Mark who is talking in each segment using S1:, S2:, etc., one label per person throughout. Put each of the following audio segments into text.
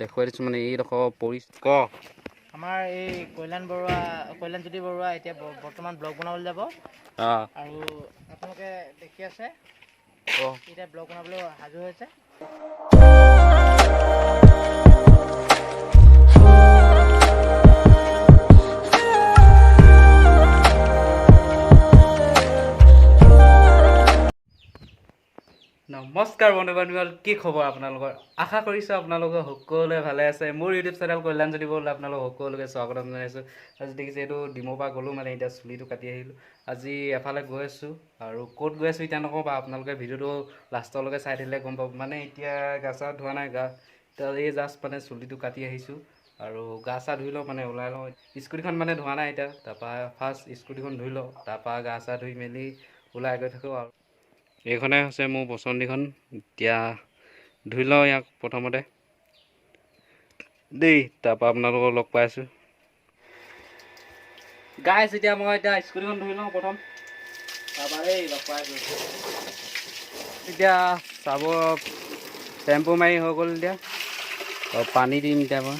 S1: দেখুৱাই দিছোঁ মানে এইডোখৰ ক
S2: আমাৰ এই কল্যাণজ্যোতি বৰুৱা এতিয়া বৰ্তমান ব্লগ বনাবলৈ যাব আৰু আপোনালোকে দেখি আছে এতিয়া ব্লগ বনাবলৈ সাজু হৈছে।
S1: নমস্কাৰ বন্ধু বান্ধৱীসকল, কি খবৰ আপোনালোকৰ? আশা কৰিছোঁ আপোনালোকে সকলোৱে ভালে আছে। মোৰ ইউটিউব চেনেল কল্যাণজ্যোতি বৰুৱালৈ আপোনালোক সকলোকে স্বাগতম জনাইছোঁ। আজি দেখিছে এইটো ডিমৰ পৰা গ'লোঁ মানে এতিয়া চুলিটো কাটি আহিলোঁ। আজি এফালে গৈ আছোঁ আৰু ক'ত গৈ আছোঁ এতিয়া নকওঁ বা আপোনালোকে ভিডিঅ'টো লাষ্টলৈকে চাই থাকিলে গম পাব। মানে এতিয়া গা চা ধোৱা নাই, এই জাষ্ট মানে চুলিটো কাটি আহিছোঁ আৰু গা চা ধুই লওঁ মানে ওলাই লওঁ। স্কুটিখন মানে ধোৱা নাই এতিয়া, তাৰপৰা ফাৰ্ষ্ট স্কুটিখন ধুই লওঁ, তাৰপৰা গা চা ধুই মেলি ওলাই গৈ থাকোঁ আৰু এইখনে হৈছে মোৰ পচন্দীখন। এতিয়া ধুই লওঁ ইয়াক প্ৰথমতে দেই, তাৰপৰা আপোনালোকক লগ পাই আছোঁ গাইছ। এতিয়া মই স্কুটিখন ধুই লওঁ প্ৰথম, তাৰপৰা লগ পাই আছোঁ। এতিয়া চাব টেম্পু মাৰি হৈ গ'ল। এতিয়া পানী দিম এতিয়া মই।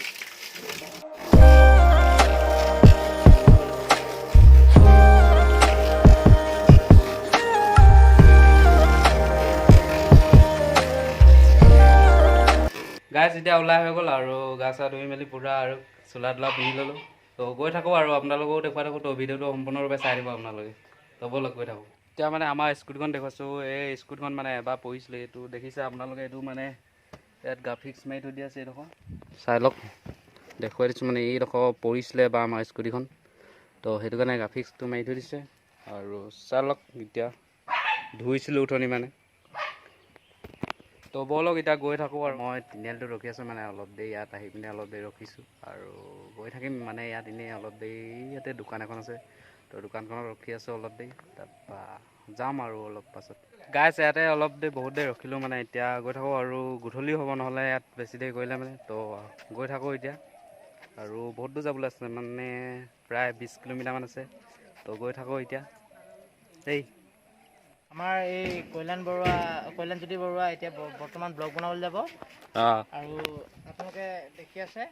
S1: গাইছ এতিয়া ওলাই হৈ গ'ল আৰু গা চা ধুই মেলি পূৰা আৰু চোলা তোলা পিন্ধি ল'লোঁ। তো গৈ থাকোঁ আৰু আপোনালোকেও দেখুৱাই থাকোঁ। তো ভিডিঅ'টো সম্পূৰ্ণৰূপে চাই দিব আপোনালোকে। তো ব'লক গৈ থাকোঁ। এতিয়া মানে আমাৰ স্কুটিখন দেখুৱাইছোঁ। এই স্কুটিখন মানে এবাৰ পৰিছিলে, এইটো দেখিছে আপোনালোকে। এইটো মানে ইয়াত গ্ৰাফিক্স মাৰি থৈ দিয়া আছে, এইডোখৰ চাই লওক। দেখুৱাই দিছোঁ মানে এইডোখৰ পৰিছিলে এবাৰ আমাৰ স্কুটিখন, তো সেইটো কাৰণে গ্ৰাফিক্সটো মাৰি থৈ দিছে আৰু চাই লওক। এতিয়া ধুইছিলোঁ উঠনি মানে, তো ব'লক এতিয়া গৈ থাকোঁ। আৰু মই তিনিআলিটো ৰখি আছোঁ মানে অলপ দেৰি, ইয়াত আহি পিনে অলপ দেৰি ৰখিছোঁ আৰু গৈ থাকিম মানে ইয়াত এনেই অলপ দেৰি। ইয়াতে দোকান এখন আছে, তো দোকানখনত ৰখি আছোঁ অলপ দেৰি, তাৰপৰা যাম আৰু অলপ পাছত। গাইছ ইয়াতে অলপ দেৰি বহুত দেৰি ৰখিলোঁ মানে, এতিয়া গৈ থাকোঁ আৰু গধূলি হ'ব নহ'লে ইয়াত বেছি দেৰি কৰিলে মানে। তো গৈ থাকোঁ এতিয়া আৰু বহুত দূৰ যাবলৈ আছে, মানে প্ৰায় 20 কিলোমিটাৰমান আছে। তো গৈ থাকোঁ এতিয়া দেই।
S2: আমাৰ এই কল্যাণজ্যোতি বৰুৱা এতিয়া বৰ্তমান ব্লগ বনাবলৈ যাব আৰু আপোনালোকে দেখি আছে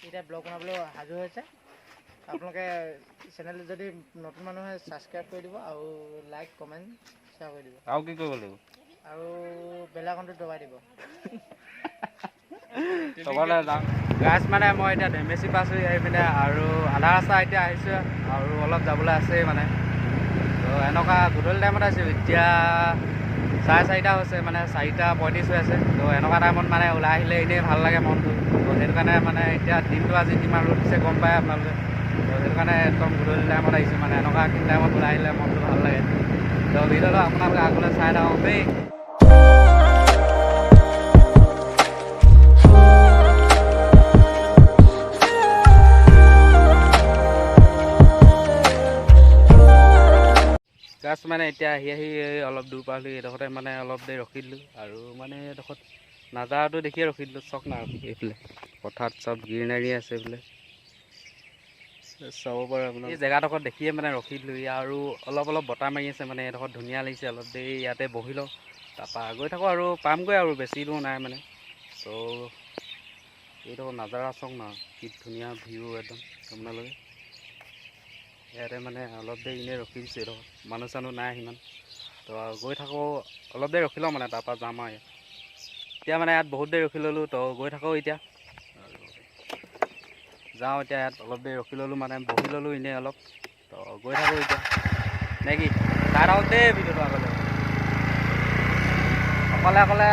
S2: এতিয়া ব্লগ বনাবলৈ সাজু হৈছে। আপোনালোকে চেনেলটো যদি নতুন মানুহে ছাবস্ক্ৰাইব কৰি দিব আৰু লাইক কমেণ্ট শ্বেয়াৰ কৰি দিব।
S1: আৰু কি কৰিব লাগিব?
S2: আৰু বেল আইকনটো দবাই দিব।
S1: গাইছ মানে মই এতিয়া ধেমেচি পাইছোঁ আহি পিনে আৰু আধা ৰাস্তা এতিয়া আহিছোঁ আৰু অলপ যাবলৈ আছেই মানে। তো এনেকুৱা গধূলি টাইমত আহিছোঁ, এতিয়া 4:30 হৈছে, মানে 4:35 হৈ আছে। তো এনেকুৱা টাইমত মানে ওলাই আহিলে এনেই ভাল লাগে মনটো। তো সেইটো কাৰণে মানে এতিয়া দিনটো আজি কিমান ৰ'দ দিছে গম পায় আপোনালোকে। তো সেইটো কাৰণে একদম গধূলি টাইমত আহিছোঁ, মানে এনেকুৱাখিনি টাইমত ওলাই আহিলে মনটো ভাল লাগে। তো ভিডিঅ'টো আপোনালোকে আগলৈ চাই থাকক দেই। গাছ মানে এতিয়া আহি অলপ দূৰ পালোঁ। এইডোখৰতে মানে অলপ দেৰি ৰখি দিলোঁ আৰু মানে এইডোখৰত নাজাৰাটো দেখিয়ে ৰখি দিলোঁ। চক না এইফালে পথাৰত চব গ্ৰীনাৰী আছে, এইফালে চাব পাৰে আপোনাৰ। এই জেগাডোখৰত দেখিয়ে মানে ৰখি দিলোঁ আৰু অলপ বতাহ মাৰি আছে, মানে এইডোখৰত ধুনীয়া লাগিছে। অলপ দেৰি ইয়াতে বহি লওঁ, তাৰপৰা গৈ থাকোঁ আৰু পামগৈ আৰু বেছি দূৰ নাই মানে। তো এইডোখৰ নাজাৰা চক না, কি ধুনীয়া ভিউ একদম। আপোনালোকে ইয়াতে মানে অলপ দেৰি এনেই ৰখি দিছোঁ, এইডোখৰ মানুহ চানুহ নাই সিমান। তো গৈ থাকোঁ, অলপ দেৰি ৰখি লওঁ মানে, তাৰপৰা যাম আৰু এতিয়া মানে ইয়াত বহুত দেৰি ৰখি ল'লোঁ। তো গৈ থাকোঁ এতিয়া যাওঁ। এতিয়া ইয়াত অলপ দেৰি ৰখি ল'লোঁ, মানে বহি ল'লোঁ এনেই অলপ। তো গৈ থাকোঁ এতিয়া নে কি? চাই থাকক দেই ভিডিঅ'টো আগলৈ। অকলে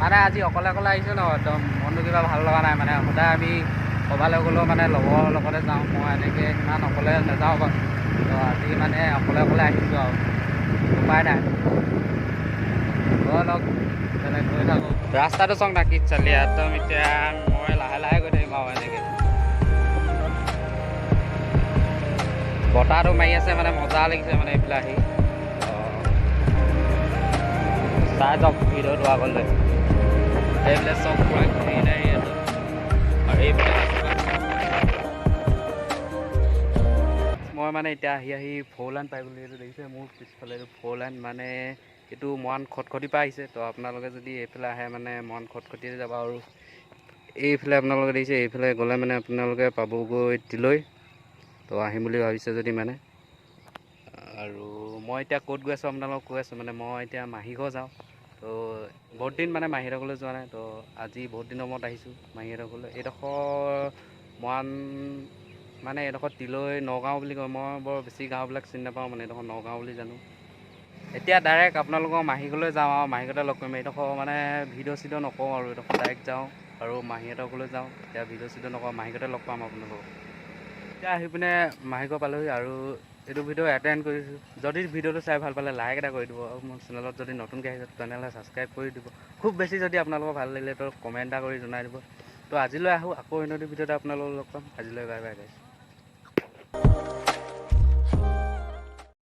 S1: মানে আজি অকলে আহিছোঁ ন, একদম মনটো কিবা ভাল লগা নাই মানে। সদায় আমি ক'ৰবালৈ গ'লেও মানে লগৰৰ লগতে যাওঁ, মই এনেকৈ সিমান অকলে নাযাওঁ বাৰু। তো আজি মানে অকলে আহিছোঁ আৰু উপায় নাই। লগ বেলেগ গৈ থাকোঁ। ৰাস্তাটো চাওক না কি চালি একদম। এতিয়া মই লাহে গৈ থাকিম আৰু এনেকৈ। বতাহটো মাৰি আছে, মানে মজা লাগিছে মানে এইফালে আহি। চাই যাওক ভিডিঅ'টো আগলৈ। এইফালে চব পুৰা গ্ৰীনাৰী আৰু এইফালে মই মানে এতিয়া আহি 4 লাইন পাই গ'লোঁ। এইটো দেখিছে মোৰ পিছফালে, এইটো 4 লাইন মানে এইটো মৰাণ খটখটিৰ পৰা আহিছে। তো আপোনালোকে যদি এইফালে আহে মানে মৰাণ খটখটিয়ে যাব আৰু এইফালে আপোনালোকে দেখিছে, এইফালে গ'লে মানে আপোনালোকে পাবগৈ তিলৈ। তো আহিম বুলি ভাবিছে যদি মানে। আৰু মই এতিয়া ক'ত গৈ আছোঁ আপোনালোকক কৈ আছোঁ, মানে মই এতিয়া মাহীঘৰ যাওঁ। তো বহুত দিন মানে মাহীহঁতৰ ঘৰলৈ যোৱা নাই, তো আজি বহুত দিনৰ মূৰত আহিছোঁ মাহীহঁতৰ ঘৰলৈ। এইডোখৰ মৰাণ মানে এইডোখৰ তিলৈ নগাঁও বুলি কয়, মই বৰ বেছি গাঁওবিলাক চিনি নাপাওঁ, মানে এইডোখৰ নগাঁও বুলি জানো। এতিয়া ডাইৰেক্ট আপোনালোকৰ মাহীঘৰলৈ যাওঁ আৰু মাহীহঁতে লগ কৰিম। এইডোখৰ মানে ভিডিঅ' চিডিঅ' নকৰোঁ আৰু এইডোখৰ ডাইৰেক্ট যাওঁ আৰু মাহীহঁতৰ ঘৰলৈ যাওঁ। এতিয়া ভিডিঅ' চিডিঅ' নকৰোঁ, মাহীহঁতে লগ পাম আপোনালোকক। এতিয়া আহি পিনে মাহীঘৰ পালোহি আৰু এইটো ভিডিঅ' ইয়াতে এণ্ড কৰিছোঁ। যদি ভিডিঅ'টো চাই ভাল পালে লাইক এটা কৰি দিব, আৰু মোৰ চেনেলত যদি নতুনকৈ আহিছে তেনেহ'লে ছাবস্ক্ৰাইব কৰি দিব। খুব বেছি যদি আপোনালোকৰ ভাল লাগিলে তো কমেণ্ট এটা কৰি জনাই দিব। তো আজিলৈ আহোঁ, আকৌ অন্য ভিডিঅ'তে আপোনালোকক লগ পাম। আজিলৈ বাই বাই গাইছ।